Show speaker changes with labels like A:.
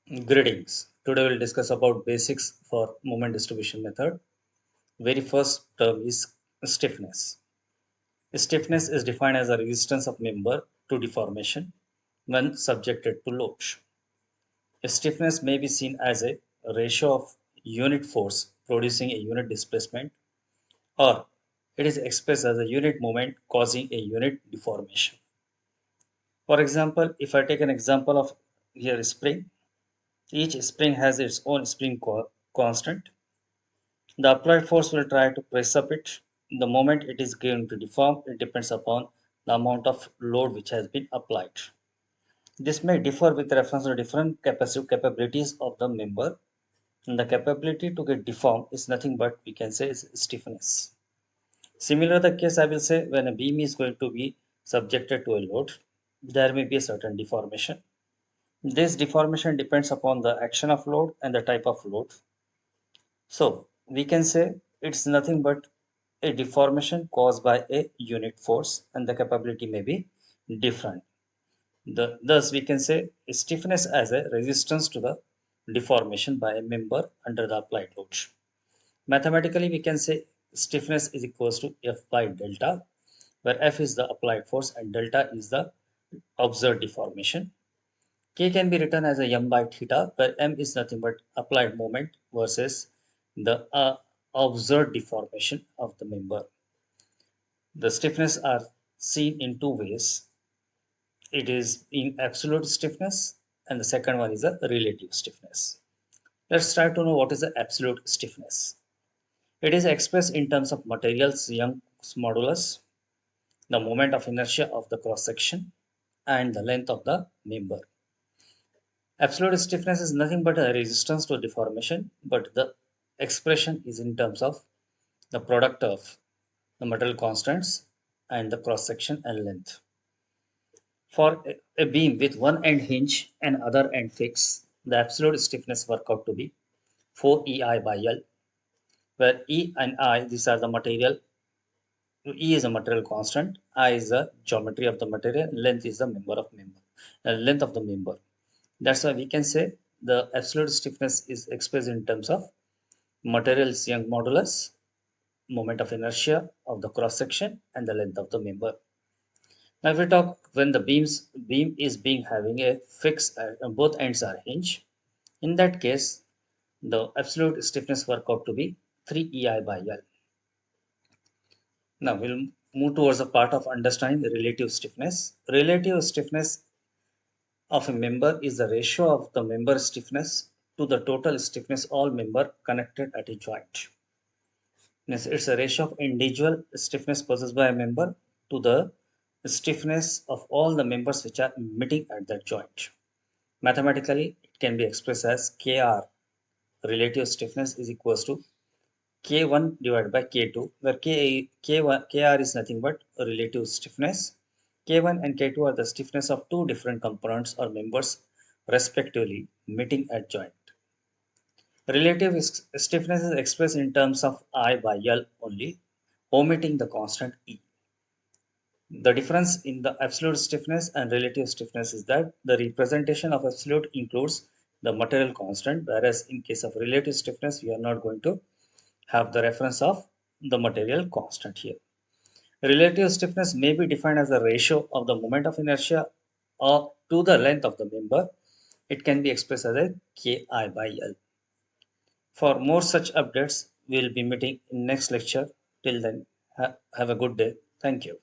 A: Greetings. Today we'll discuss about basics for moment distribution method. Very first term is stiffness. Stiffness is defined as a resistance of member to deformation when subjected to load. Stiffness may be seen as a ratio of unit force producing a unit displacement, or it is expressed as a unit moment causing a unit deformation. For example, if I take an example of here spring, each spring has its own spring constant. The applied force will try to press up it. The moment it is going to deform, it depends upon the amount of load which has been applied. This may differ with reference to different capabilities of the member. And the capability to get deformed is nothing but we can say is stiffness. Similar the case I will say when a beam is going to be subjected to a load, there may be a certain deformation. This deformation depends upon the action of load and the type of load. So we can say it's nothing but a deformation caused by a unit force and the capability may be different. Thus, we can say stiffness as a resistance to the deformation by a member under the applied load. Mathematically, we can say stiffness is equals to F by delta, where F is the applied force and delta is the observed deformation. K can be written as a m by theta, where m is nothing but applied moment versus the observed deformation of the member. The stiffness are seen in two ways. It is in absolute stiffness, and the second one is a relative stiffness. Let's try to know what is the absolute stiffness. It is expressed in terms of material's Young's modulus, the moment of inertia of the cross section, and the length of the member. Absolute stiffness is nothing but a resistance to deformation, but the expression is in terms of the product of the material constants and the cross section and length. For a beam with one end hinge and other end fixed, the absolute stiffness work out to be 4EI by L, where E and I, these are the material. E is a material constant, I is the geometry of the material, length is the length of the member. That's why we can say the absolute stiffness is expressed in terms of material's Young modulus, moment of inertia of the cross section, and the length of the member. Now, if we talk when the beam is being having a fixed, both ends are hinged. In that case, the absolute stiffness work out to be 3EI by L. Now we'll move towards the part of understanding the relative stiffness. Relative stiffness of a member is the ratio of the member stiffness to the total stiffness all member connected at a joint. Yes, it's a ratio of individual stiffness possessed by a member to the stiffness of all the members which are meeting at that joint. Mathematically, it can be expressed as Kr, relative stiffness, is equals to K1 divided by K2, where Kr is nothing but a relative stiffness. K1 and K2 are the stiffness of two different components or members respectively meeting at joint. Relative stiffness is expressed in terms of I by L only, omitting the constant E. The difference in the absolute stiffness and relative stiffness is that the representation of absolute includes the material constant, whereas in case of relative stiffness, we are not going to have the reference of the material constant here. Relative stiffness may be defined as a ratio of the moment of inertia or to the length of the member. It can be expressed as a Ki by L. For more such updates, we will be meeting in next lecture. Till then, have a good day. Thank you.